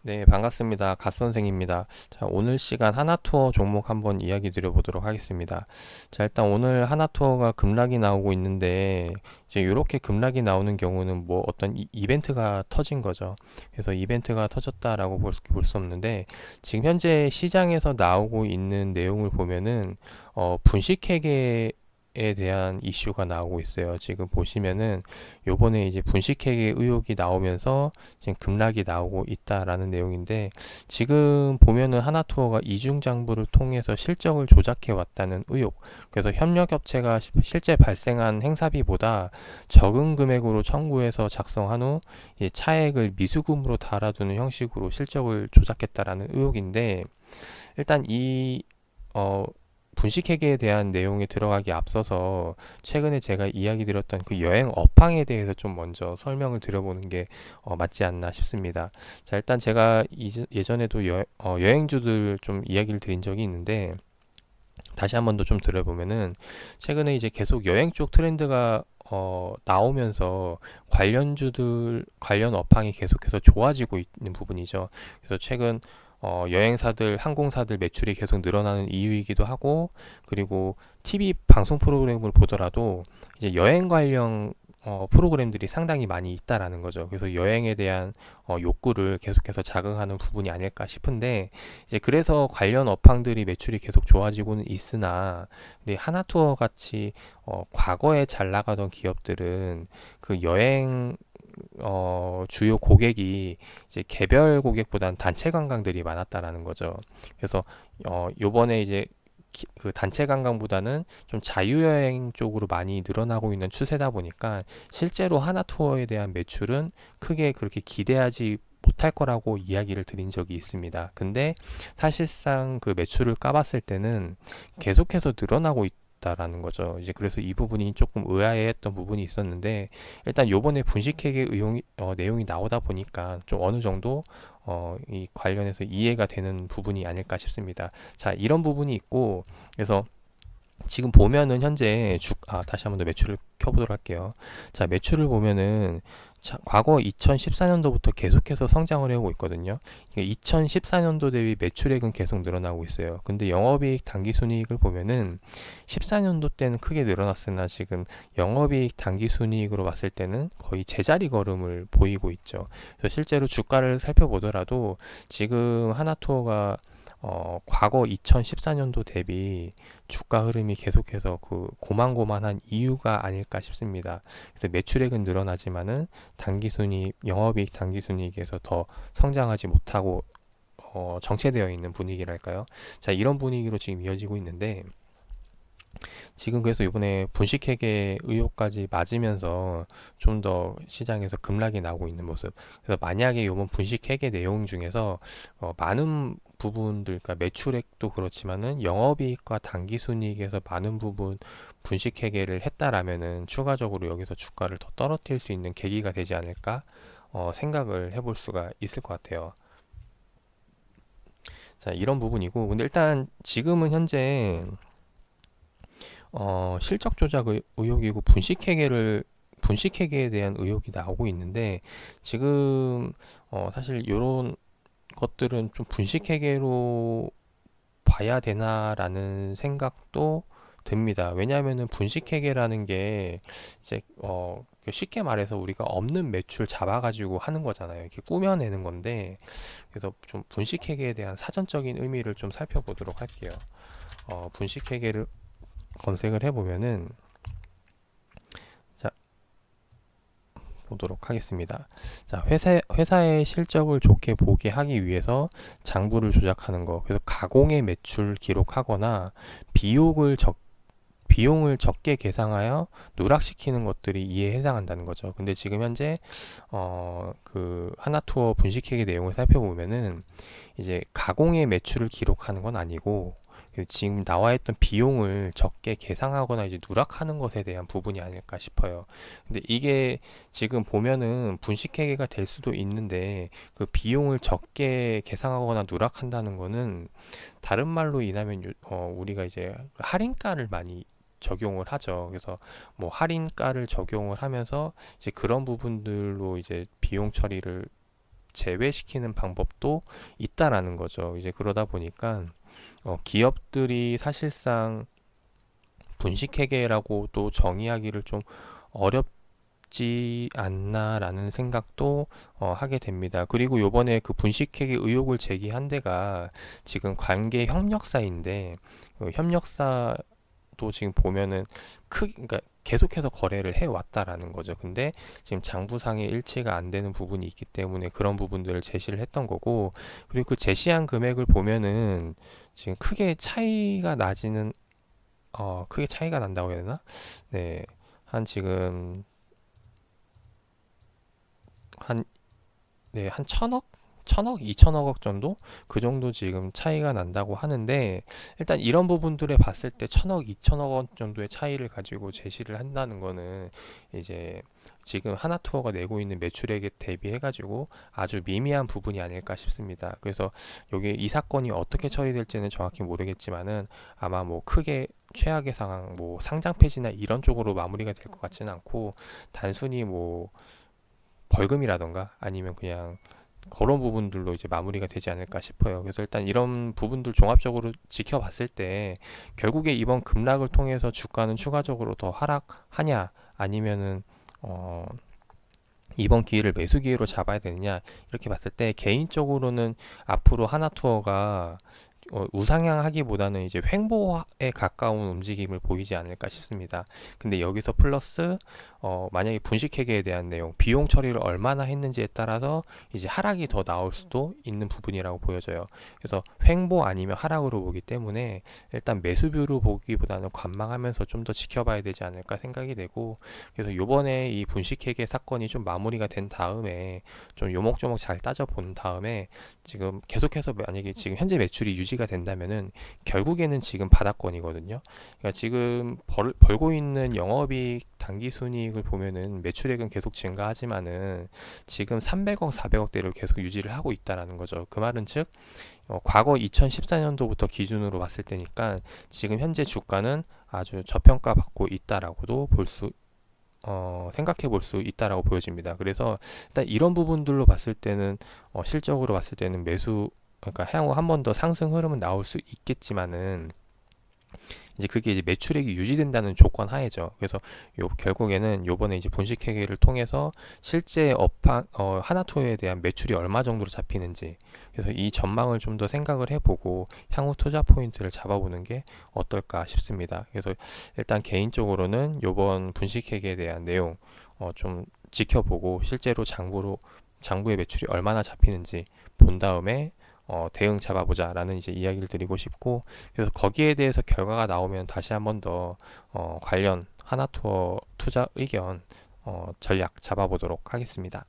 네, 반갑습니다. 갓선생입니다. 자, 오늘 시간 하나투어 종목 한번 이야기 드려보도록 하겠습니다. 자, 일단 오늘 하나투어가 급락이 나오고 있는데, 이제 이렇게 급락이 나오는 경우는 뭐 어떤 이벤트가 터진 거죠. 그래서 이벤트가 터졌다라고 볼 수 없는데, 지금 현재 시장에서 나오고 있는 내용을 보면은, 분식회계 에 대한 이슈가 나오고 있어요. 지금 보시면은 요번에 이제 분식회계 의혹이 나오면서 지금 급락이 나오고 있다라는 내용인데, 지금 보면은 하나투어가 이중장부를 통해서 실적을 조작해 왔다는 의혹, 그래서 협력업체가 실제 발생한 행사비보다 적은 금액으로 청구해서 작성한 후 이제 차액을 미수금으로 달아두는 형식으로 실적을 조작했다라는 의혹인데, 일단 이 분식회계에 대한 내용에 들어가기 앞서서 최근에 제가 이야기 드렸던 그 여행 업황에 대해서 좀 먼저 설명을 드려보는 게 맞지 않나 싶습니다. 자, 일단 제가 예전에도 여행주들 좀 이야기를 드린 적이 있는데, 다시 한 번 더 좀 들어보면은, 최근에 이제 계속 여행 쪽 트렌드가 나오면서 관련 업황이 계속해서 좋아지고 있는 부분이죠. 그래서 최근 여행사들, 항공사들 매출이 계속 늘어나는 이유이기도 하고, 그리고 TV 방송 프로그램을 보더라도 이제 여행 관련 프로그램들이 상당히 많이 있다라는 거죠. 그래서 여행에 대한 욕구를 계속해서 자극하는 부분이 아닐까 싶은데, 이제 그래서 관련 업황들이 매출이 계속 좋아지고는 있으나, 근데 하나투어 같이 과거에 잘 나가던 기업들은 그 여행 주요 고객이 이제 개별 고객보다는 단체 관광들이 많았다라는 거죠. 그래서 요번에 이제 그 단체 관광보다는 좀 자유여행 쪽으로 많이 늘어나고 있는 추세다 보니까 실제로 하나 투어에 대한 매출은 크게 그렇게 기대하지 못할 거라고 이야기를 드린 적이 있습니다. 근데 사실상 그 매출을 까봤을 때는 계속해서 늘어나고 있다라는 거죠. 이제 그래서 이 부분이 조금 의아해했던 부분이 있었는데, 일단 요번에 분식회계 내용이 나오다 보니까 좀 어느 정도 이 관련해서 이해가 되는 부분이 아닐까 싶습니다. 자, 이런 부분이 있고, 그래서 지금 보면은 현재 다시 한번 더 매출을 켜보도록 할게요. 자, 매출을 보면은 과거 2014년도부터 계속해서 성장을 해오고 있거든요. 2014년도 대비 매출액은 계속 늘어나고 있어요. 근데 영업이익 당기순이익을 보면은 14년도 때는 크게 늘어났으나 지금 영업이익 당기순이익으로 봤을 때는 거의 제자리 걸음을 보이고 있죠. 그래서 실제로 주가를 살펴보더라도 지금 하나투어가 과거 2014년도 대비 주가 흐름이 계속해서 그 고만고만한 이유가 아닐까 싶습니다. 그래서 매출액은 늘어나지만은 영업이익 당기순이익에서 더 성장하지 못하고 정체되어 있는 분위기랄까요? 자, 이런 분위기로 지금 이어지고 있는데, 지금 그래서 이번에 분식회계 의혹까지 맞으면서 좀 더 시장에서 급락이 나오고 있는 모습. 그래서 만약에 이번 분식회계 내용 중에서 많은 부분들, 그러니까 매출액도 그렇지만은 영업이익과 당기순이익에서 많은 부분 분식회계를 했다라면은 추가적으로 여기서 주가를 더 떨어뜨릴 수 있는 계기가 되지 않을까 생각을 해볼 수가 있을 것 같아요. 자, 이런 부분이고, 근데 일단 지금은 현재 실적 조작 의혹이고 분식회계에 대한 의혹이 나오고 있는데, 지금 사실 이런 것들은 좀 분식회계로 봐야 되나라는 생각도 듭니다. 왜냐하면은 분식회계라는 게 이제 쉽게 말해서 우리가 없는 매출 잡아가지고 하는 거잖아요. 이렇게 꾸며내는 건데, 그래서 좀 분식회계에 대한 사전적인 의미를 좀 살펴보도록 할게요. 분식회계를 검색을 해보면은, 자, 보도록 하겠습니다. 자, 회사의 실적을 좋게 보게 하기 위해서 장부를 조작하는 거. 그래서 가공의 매출 기록하거나 비용을 비용을 적게 계상하여 누락시키는 것들이 이에 해당한다는 거죠. 근데 지금 현재 그 하나투어 분식회계 내용을 살펴보면은 이제 가공의 매출을 기록하는 건 아니고, 지금 나와 있던 비용을 적게 계상하거나 이제 누락하는 것에 대한 부분이 아닐까 싶어요. 근데 이게 지금 보면은 분식회계가 될 수도 있는데, 그 비용을 적게 계상하거나 누락한다는 거는 다른 말로 인하면 우리가 이제 할인가를 많이 적용을 하죠. 그래서 뭐 할인가를 적용을 하면서 이제 그런 부분들로 이제 비용 처리를 제외시키는 방법도 있다라는 거죠. 이제 그러다 보니까 기업들이 사실상 분식회계라고 또 정의하기를 좀 어렵지 않나라는 생각도 하게 됩니다. 그리고 요번에 그 분식회계 의혹을 제기한 데가 지금 관계 협력사인데, 협력사도 지금 보면은 그러니까 계속해서 거래를 해왔다라는 거죠. 근데 지금 장부상의 일치가 안 되는 부분이 있기 때문에 그런 부분들을 제시를 했던 거고, 그리고 그 제시한 금액을 보면은 지금 크게 차이가 난다고 해야 되나? 네, 한 지금 한 네, 한 천억, 이천억 정도? 그 정도 지금 차이가 난다고 하는데, 일단 이런 부분들에 봤을 때 천억, 이천억 원 정도의 차이를 가지고 제시를 한다는 거는 이제 지금 하나투어가 내고 있는 매출액에 대비해가지고 아주 미미한 부분이 아닐까 싶습니다. 그래서 여기 이 사건이 어떻게 처리될지는 정확히 모르겠지만은 아마 뭐 크게 최악의 상황, 뭐 상장 폐지나 이런 쪽으로 마무리가 될 것 같지는 않고, 단순히 뭐 벌금이라던가 아니면 그냥 그런 부분들로 이제 마무리가 되지 않을까 싶어요. 그래서 일단 이런 부분들 종합적으로 지켜봤을 때 결국에 이번 급락을 통해서 주가는 추가적으로 더 하락하냐, 아니면은 어 이번 기회를 매수 기회로 잡아야 되느냐, 이렇게 봤을 때 개인적으로는 앞으로 하나투어가 우상향하기보다는 이제 횡보에 가까운 움직임을 보이지 않을까 싶습니다. 근데 여기서 플러스 만약에 분식회계에 대한 내용, 비용 처리를 얼마나 했는지에 따라서 이제 하락이 더 나올 수도 있는 부분이라고 보여져요. 그래서 횡보 아니면 하락으로 보기 때문에 일단 매수뷰로 보기보다는 관망하면서 좀 더 지켜봐야 되지 않을까 생각이 되고, 그래서 요번에 이 분식회계 사건이 좀 마무리가 된 다음에 좀 요목조목 잘 따져본 다음에 지금 계속해서 만약에 지금 현재 매출이 유지가 된다면은 결국에는 지금 바닥권이거든요. 그러니까 지금 벌고 있는 영업이익 당기순이익을 보면은 매출액은 계속 증가하지만은 지금 300억, 400억대를 계속 유지를 하고 있다라는 거죠. 그 말은 즉 과거 2014년도부터 기준으로 봤을 때니까 지금 현재 주가는 아주 저평가받고 있다라고도 생각해 볼 수 있다라고 보여집니다. 그래서 일단 이런 부분들로 봤을 때는 실적으로 봤을 때는 그러니까 향후 한 번 더 상승 흐름은 나올 수 있겠지만은 이제 그게 이제 매출액이 유지된다는 조건 하에죠. 그래서 결국에는 요번에 이제 분식회계를 통해서 실제 하나투어에 대한 매출이 얼마 정도로 잡히는지, 그래서 이 전망을 좀 더 생각을 해보고 향후 투자 포인트를 잡아보는 게 어떨까 싶습니다. 그래서 일단 개인적으로는 요번 분식회계에 대한 내용 좀 지켜보고 실제로 장부의 매출이 얼마나 잡히는지 본 다음에 대응 잡아보자 라는 이제 이야기를 드리고 싶고, 그래서 거기에 대해서 결과가 나오면 다시 한번 더 관련 하나투어 투자 의견 전략 잡아보도록 하겠습니다.